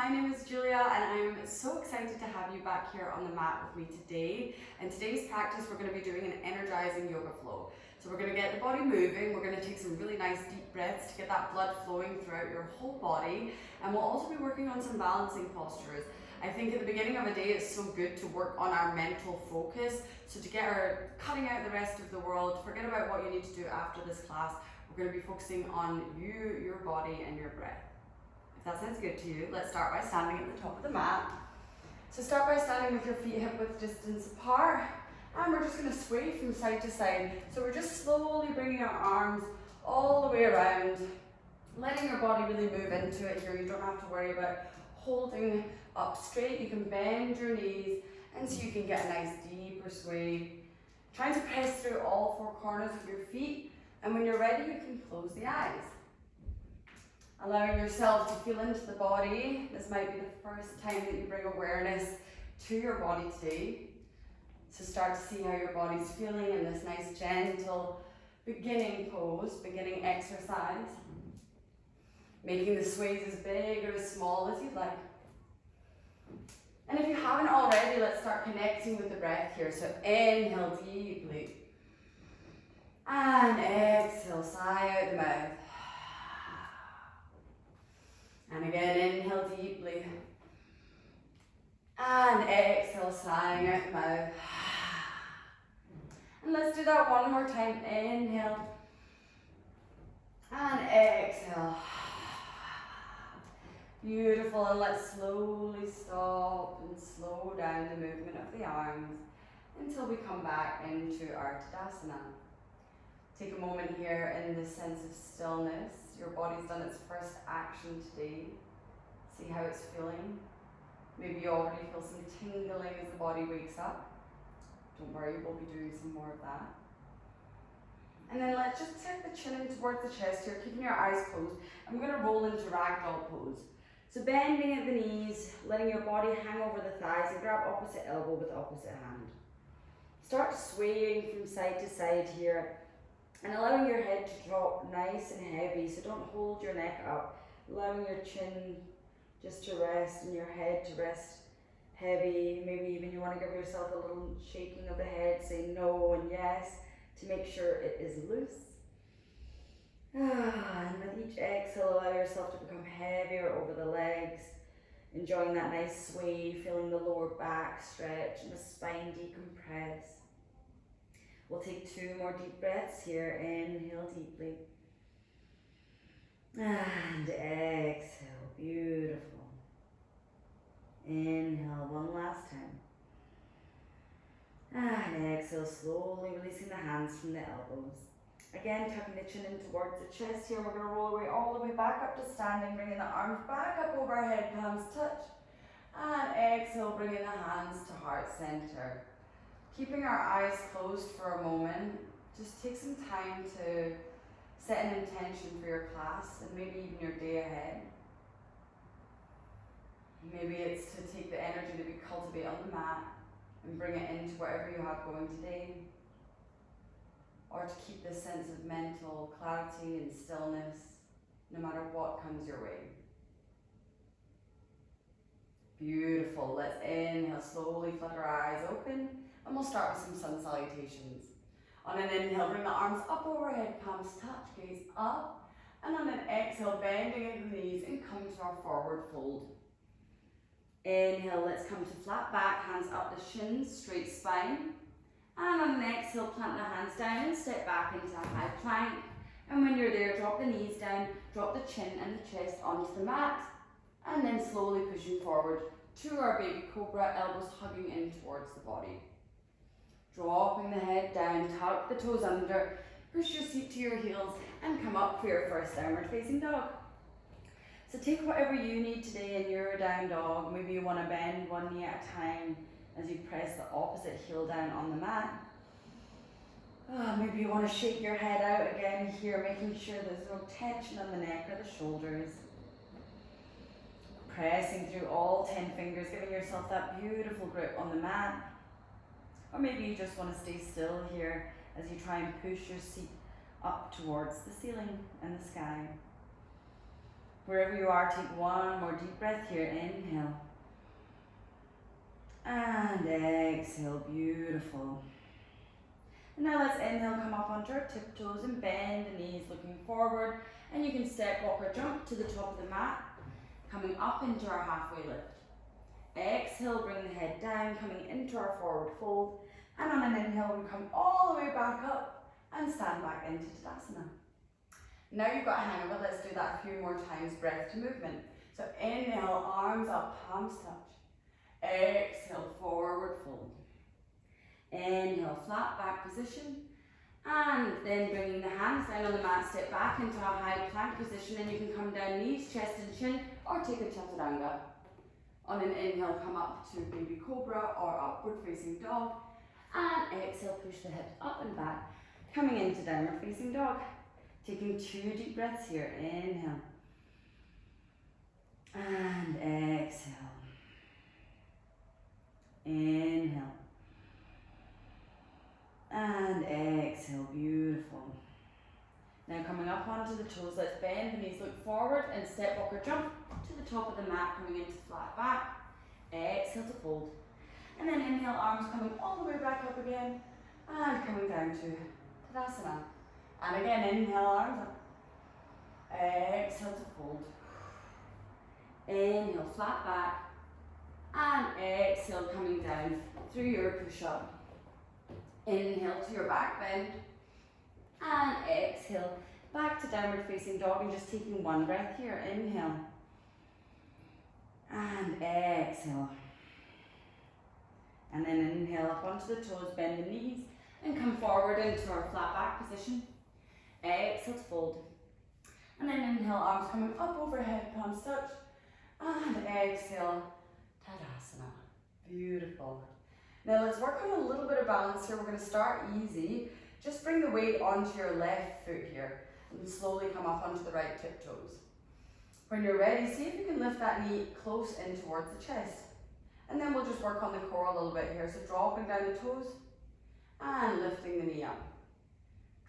my name is Julia and I'm so excited to have you back here on the mat with me today. In today's practice we're going to be doing an energizing yoga flow. So we're going to get the body moving, we're going to take some really nice deep breaths to get that blood flowing throughout your whole body, and we'll also be working on some balancing postures. I think at the beginning of a day it's so good to work on our mental focus, so to get our cutting out the rest of the world, forget about what you need to do after this class. We're going to be focusing on you, your body and your breath. If that sounds good to you, let's start by standing at the top of the mat. So start by standing with your feet hip width distance apart, and we're just going to sway from side to side. So we're just slowly bringing our arms all the way around, letting your body really move into it here. You don't have to worry about holding up straight. You can bend your knees, and so you can get a nice deeper sway. Trying to press through all four corners of your feet, and when you're ready, you can close the eyes. Allowing yourself to feel into the body. This might be the first time that you bring awareness to your body today. So start to see how your body's feeling in this nice gentle beginning pose, beginning exercise. Making the sways as big or as small as you'd like. And if you haven't already, let's start connecting with the breath here. So inhale deeply. And exhale, sigh out the mouth. And again, inhale deeply. And exhale, sighing out the mouth. And let's do that one more time. Inhale. And exhale. Beautiful. And let's slowly stop and slow down the movement of the arms until we come back into our Tadasana. Take a moment here in this sense of stillness. Your body's done its first action today. See how it's feeling. Maybe you already feel some tingling as the body wakes up. Don't worry, we'll be doing some more of that. And then let's just tip the chin in towards the chest here, keeping your eyes closed. And we're going to roll into Ragdoll pose. So bending at the knees, letting your body hang over the thighs, and grab opposite elbow with opposite hand. Start swaying from side to side here, and allowing your head to drop nice and heavy, so don't hold your neck up. Allowing your chin just to rest and your head to rest heavy. Maybe even you want to give yourself a little shaking of the head, say no and yes, to make sure it is loose. And with each exhale, allow yourself to become heavier over the legs, enjoying that nice sway, feeling the lower back stretch and the spine decompress. We'll take 2 more deep breaths here. Inhale deeply. And exhale. Beautiful. Inhale one last time. And exhale, slowly releasing the hands from the elbows. Again, tucking the chin in towards the chest here. We're going to roll away all the way back up to standing, bringing the arms back up overhead, palms touch. And exhale, bringing the hands to heart center. Keeping our eyes closed for a moment, just take some time to set an intention for your class and maybe even your day ahead. Maybe it's to take the energy that we cultivate on the mat and bring it into whatever you have going today. Or to keep this sense of mental clarity and stillness no matter what comes your way. Beautiful. Let's inhale, slowly flutter our eyes open. And we'll start with some sun salutations. On an inhale, bring the arms up overhead, palms touch, gaze up. And on an exhale, bending at the knees and come to our forward fold. Inhale, let's come to flat back, hands up the shins, straight spine. And on an exhale, plant the hands down and step back into a high plank. And when you're there, drop the knees down, drop the chin and the chest onto the mat. And then slowly pushing forward to our baby cobra, elbows hugging in towards the body. Dropping the head down, tuck the toes under, push your seat to your heels and come up for your first downward facing dog. So take whatever you need today in your down dog. Maybe you want to bend one knee at a time as you press the opposite heel down on the mat. Maybe you want to shake your head out again here, making sure there's no tension on the neck or the shoulders. Pressing through all 10 fingers, giving yourself that beautiful grip on the mat. Or maybe you just want to stay still here as you try and push your seat up towards the ceiling and the sky. Wherever you are, take one more deep breath here. Inhale. And exhale, beautiful. And now let's inhale, come up onto our tiptoes and bend the knees looking forward. And you can step, walk or jump to the top of the mat, coming up into our halfway lift. Exhale, bring the head down, coming into our forward fold. And on an inhale, we come all the way back up and stand back into Tadasana. Now you've got a hang of it, let's do that a few more times, breath to movement. So inhale, arms up, palms touch. Exhale, forward fold. Inhale, flat back position. And then bringing the hands down on the mat, step back into a high plank position, and you can come down knees, chest and chin, or take a chaturanga. On an inhale, come up to baby cobra or upward facing dog. And exhale, push the hips up and back, coming into downward facing dog. Taking 2 deep breaths here. Inhale. And exhale. Inhale. And exhale. Beautiful. Now coming up onto the toes, let's bend the knees, look forward and step, walk or jump to the top of the mat, coming into flat back. Exhale to fold. And then inhale, arms coming all the way back up again and coming down to Tadasana. And again, inhale, arms up. Exhale to fold. Inhale, flat back. And exhale, coming down through your push-up. Inhale to your back bend. And exhale, back to downward facing dog, and just taking 1 breath here. Inhale. And exhale. And then inhale up onto the toes, bend the knees, and come forward into our flat back position. Exhale to fold. And then inhale, arms coming up overhead, palms touch. And exhale, Tadasana. Beautiful. Now let's work on a little bit of balance here. We're going to start easy. Just bring the weight onto your left foot here and slowly come up onto the right tiptoes. When you're ready, see if you can lift that knee close in towards the chest. And then we'll just work on the core a little bit here. So dropping down the toes and lifting the knee up.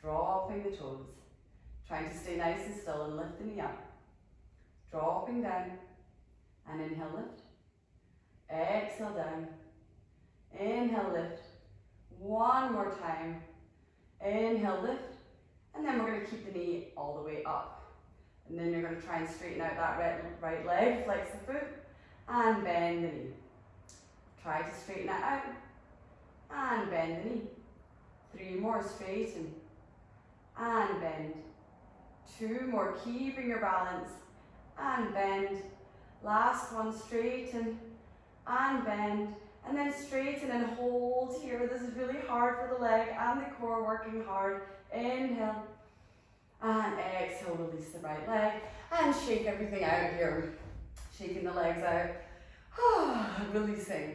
Dropping the toes. Trying to stay nice and still and lift the knee up. Dropping down and inhale, lift. Exhale down. Inhale, lift. 1 more time. Inhale, lift. And then we're going to keep the knee all the way up. And then you're going to try and straighten out that right leg, flex the foot, and bend the knee. Try to straighten that out, and bend the knee. 3 more, straighten, and bend. 2 more, keeping your balance, and bend. Last one, straighten, and bend. And then straighten and hold here. This is really hard for the leg and the core, working hard. Inhale, and exhale, release the right leg, and shake everything out here. Shaking the legs out, releasing.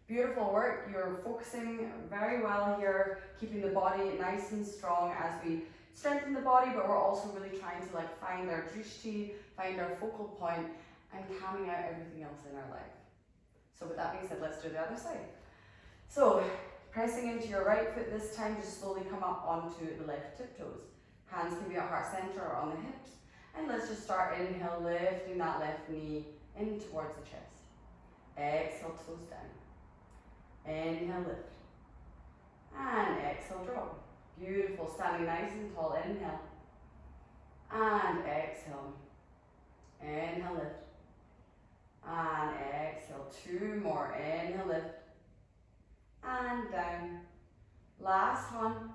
Beautiful work, you're focusing very well here, keeping the body nice and strong as we strengthen the body, but we're also really trying to find our drishti, find our focal point, and calming out everything else in our life. So with that being said, let's do the other side. So pressing into your right foot this time, just slowly come up onto the left tiptoes. Hands can be at heart center or on the hips. And let's just start, inhale, lifting that left knee in towards the chest. Exhale, toes down. Inhale, lift. And exhale, drop. Beautiful, standing nice and tall. Inhale. And exhale. Inhale, lift. And exhale. 2 more. Inhale, lift. And down. Last one.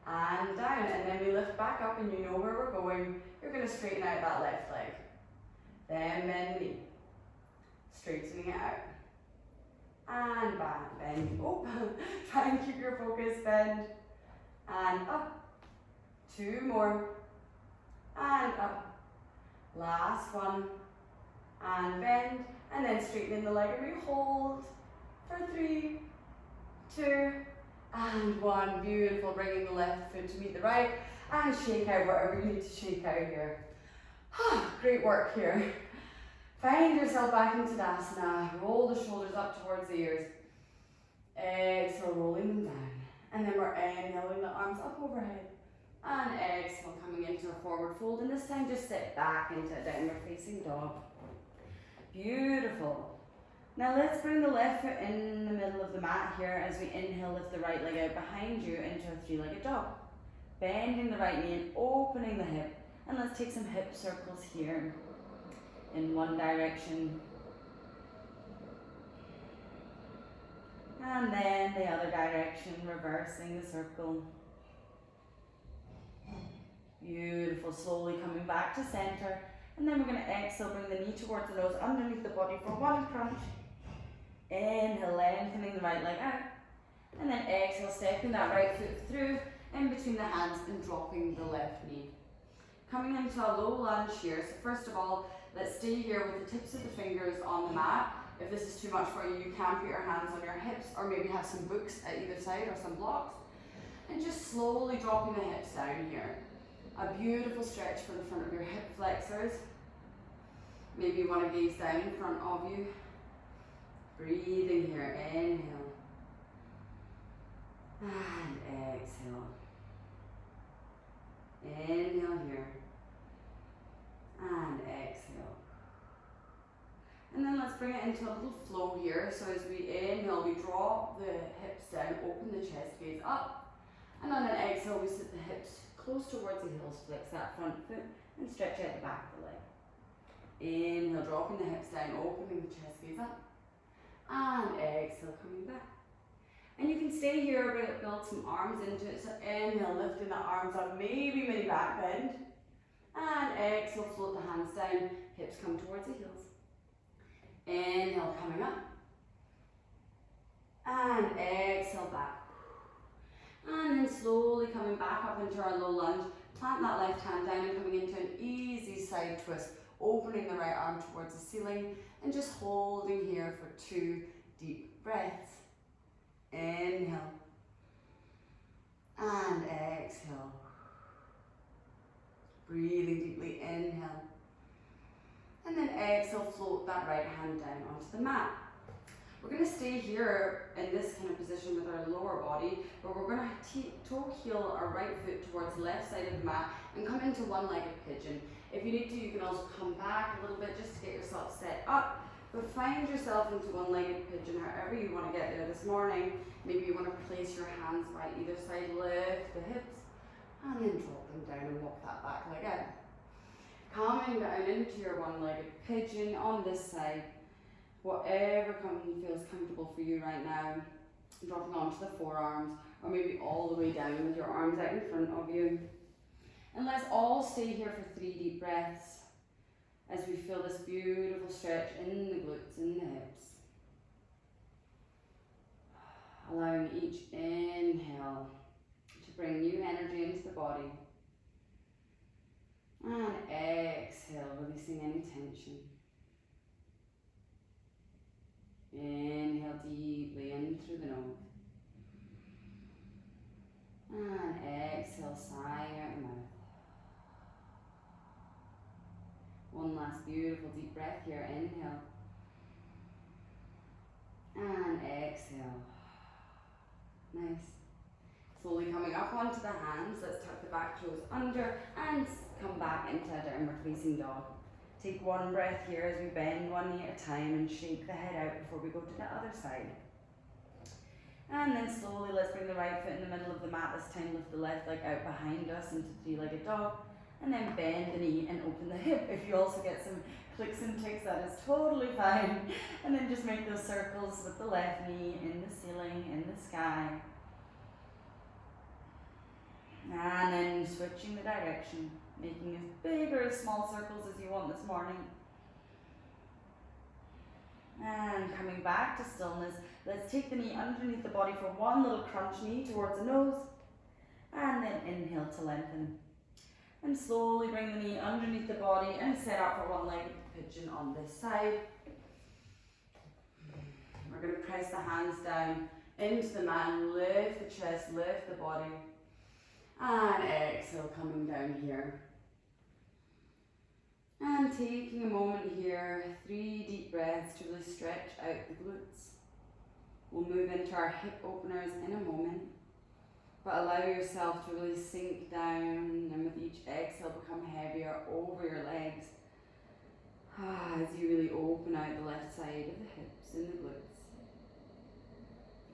And down. And then we lift back up, and you know where we're going. You're going to straighten out that left leg. Then bend the knee. Straightening it out. And back. Bend. Oh, try and keep your focus. Bend. And up. 2 more. And up. Last one. And bend. And then straighten the leg, and we hold for 3, 2, and 1. Beautiful. Bringing the left foot to meet the right, and shake out whatever you need to shake out here. Great work here. Find yourself back into Tadasana. Roll the shoulders up towards the ears. Exhale, rolling them down. And then we're inhaling the arms up overhead And exhale, coming into a forward fold, and this time just sit back into a downward facing dog. Beautiful. Now let's bring the left foot in the middle of the mat here as we inhale, lift the right leg out behind you into a three-legged dog. Bending the right knee and opening the hip. And let's take some hip circles here in one direction. And then the other direction, reversing the circle. Beautiful, slowly coming back to center. And then we're going to exhale, bring the knee towards the nose, underneath the body for one crunch. Inhale, lengthening the right leg out. And then exhale, stepping that right foot through in between the hands and dropping the left knee. Coming into a low lunge here. So first of all, let's stay here with the tips of the fingers on the mat. If this is too much for you, you can put your hands on your hips or maybe have some books at either side or some blocks. And just slowly dropping the hips down here. A beautiful stretch for the front of your hip flexors. Maybe you want to gaze down in front of you. Breathing here, inhale. And exhale. Inhale here. And exhale. And then let's bring it into a little flow here. So as we inhale, we drop the hips down, open the chest, gaze up. And on an exhale, we sit the hips close towards the heels, flex that front foot and stretch out the back of the leg. Inhale, dropping the hips down, opening the chest, gaze up. And exhale, coming back. And you can stay here, build some arms into it. So inhale, lifting the arms up, maybe mini back bend. And exhale, float the hands down, hips come towards the heels. Inhale, coming up. And exhale, back. And then slowly coming back up into our low lunge. Plant that left hand down and coming into an easy side twist. Opening the right arm towards the ceiling and just holding here for 2 deep breaths. Inhale. And exhale. Breathing deeply, inhale. And then exhale, float that right hand down onto the mat. We're going to stay here in this kind of position with our lower body, but we're going to toe heel our right foot towards the left side of the mat and come into one-legged pigeon. If you need to, you can also come back a little bit just to get yourself set up, but find yourself into one-legged pigeon however you want to get there this morning. Maybe you want to place your hands by either side, lift the hips, and then drop them down and walk that back leg out. Coming down into your one-legged pigeon on this side. Whatever feels comfortable for you right now, dropping onto the forearms or maybe all the way down with your arms out in front of you. And let's all stay here for 3 deep breaths as we feel this beautiful stretch in the glutes and the hips. Allowing each inhale to bring new energy into the body. And exhale, releasing any tension. Inhale deeply in through the nose. And exhale, sighing out the mouth. One last beautiful deep breath here. Inhale. And exhale. Nice. Slowly coming up onto the hands. Let's tuck the back toes under and come back into a downward facing dog. Take one breath here as we bend one knee at a time and shake the head out before we go to the other side. And then slowly let's bring the right foot in the middle of the mat. This time lift the left leg out behind us into three-legged dog. And then bend the knee and open the hip. If you also get some clicks and ticks, that is totally fine. And then just make those circles with the left knee in the ceiling, in the sky. And then switching the direction. Making as big or as small circles as you want this morning. And coming back to stillness, let's take the knee underneath the body for one little crunch knee towards the nose. And then inhale to lengthen. And slowly bring the knee underneath the body and set up for one-legged pigeon on this side. We're going to press the hands down into the mat, lift the chest, lift the body. And exhale, coming down here. And taking a moment here, 3 deep breaths to really stretch out the glutes. We'll move into our hip openers in a moment. But allow yourself to really sink down, and with each exhale become heavier over your legs as you really open out the left side of the hips and the glutes.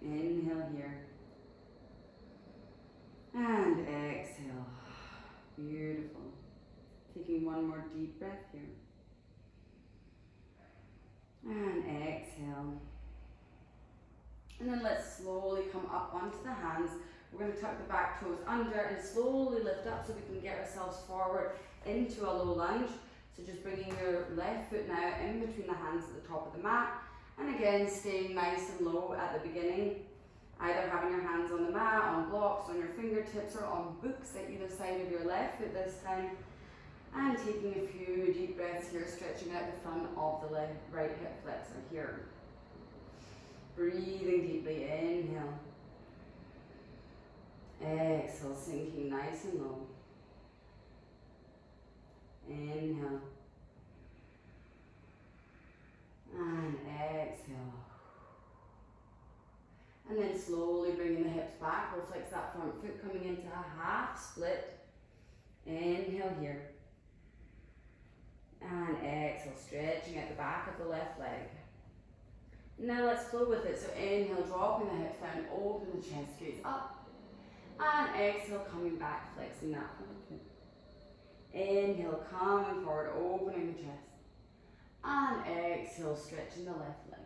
Inhale here. And exhale. Beautiful. Taking one more deep breath here. And exhale. And then let's slowly come up onto the hands. We're going to tuck the back toes under and slowly lift up so we can get ourselves forward into a low lunge. So just bringing your left foot now in between the hands at the top of the mat. And again, staying nice and low at the beginning. Either having your hands on the mat, on blocks, on your fingertips, or on books at either side of your left foot this time. And taking a few deep breaths here, stretching out the front of the right hip flexor here. Breathing deeply, inhale. Exhale, sinking nice and low. Inhale. And exhale. And then slowly bringing the hips back. We'll flex that front foot coming into a half split. Inhale here. And exhale, stretching out the back of the left leg. Now let's flow with it. So inhale, dropping the hips down, open the chest, gaze up. And exhale, coming back, flexing that front foot. Inhale, coming forward, opening the chest. And exhale, stretching the left leg.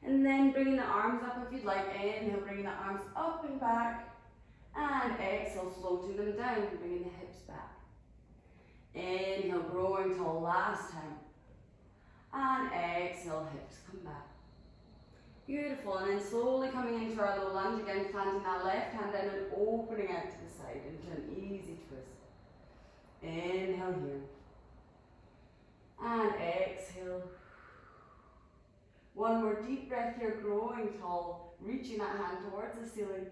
And then bringing the arms up if you'd like. Inhale, bringing the arms up and back. And exhale, floating them down, bringing the hips back. Inhale, growing tall last time. And exhale, hips come back. Beautiful. And then slowly coming into our low lunge again, planting that left hand down and opening out to the side into an easy twist. Inhale here. And exhale. One more deep breath here, growing tall, reaching that hand towards the ceiling.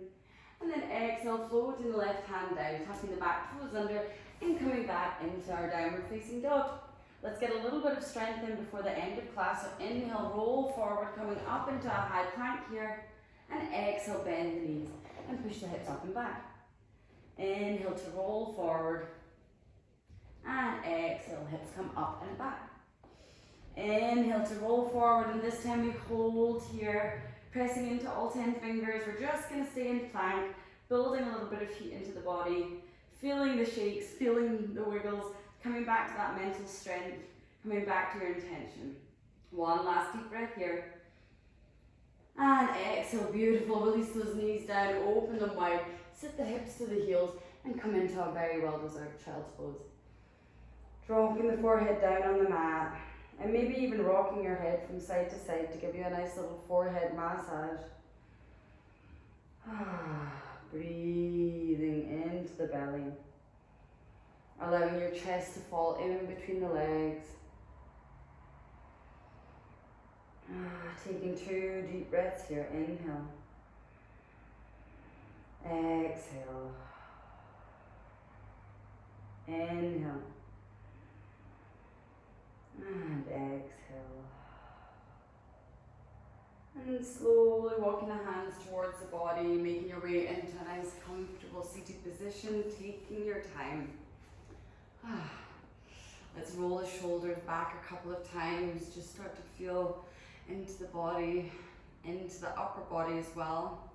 And then exhale, floating the left hand down, tucking the back toes under, and coming back into our downward facing dog. Let's get a little bit of strength in before the end of class. So inhale, roll forward, coming up into a high plank here. And exhale, bend the knees and push the hips up and back. Inhale to roll forward. And exhale, hips come up and back. Inhale to roll forward, and this time we hold here, pressing into all 10 fingers. We're just going to stay in plank, building a little bit of heat into the body, feeling the shakes, feeling the wiggles, coming back to that mental strength, coming back to your intention. One last deep breath here. And exhale, beautiful. Release those knees down, open them wide, sit the hips to the heels, and come into a very well-deserved child's pose. Dropping the forehead down on the mat. And maybe even rocking your head from side to side to give you a nice little forehead massage. Breathing into the belly. Allowing your chest to fall in between the legs. Taking 2 deep breaths here. Inhale. Exhale. Inhale. And exhale. And slowly walking the hands towards the body, making your way into a nice comfortable seated position, taking your time. Let's roll the shoulders back a couple of times, just start to feel into the body, into the upper body as well.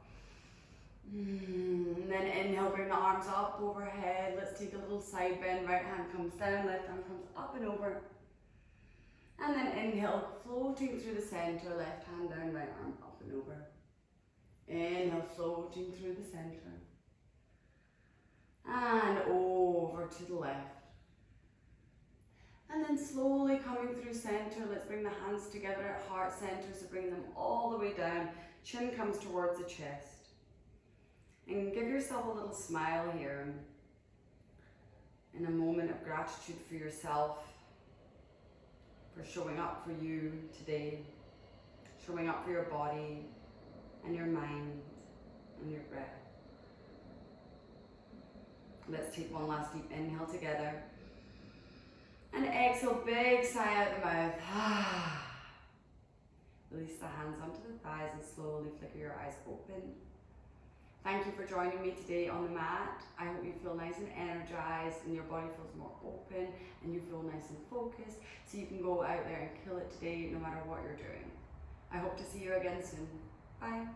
And then inhale, bring the arms up overhead. Let's take a little side bend, right hand comes down, left arm comes up and over. And then inhale, floating through the center, left hand down, right arm up and over. Inhale, floating through the center. And over to the left. And then slowly coming through center, let's bring the hands together at heart center, so bring them all the way down. Chin comes towards the chest. And give yourself a little smile here. In a moment of gratitude for yourself, for showing up for you today, showing up for your body and your mind and your breath. Let's take one last deep inhale together. And exhale, big sigh out the mouth. Release the hands onto the thighs and slowly flicker your eyes open. Thank you for joining me today on the mat. I hope you feel nice and energized and your body feels more open and you feel nice and focused so you can go out there and kill it today no matter what you're doing. I hope to see you again soon. Bye.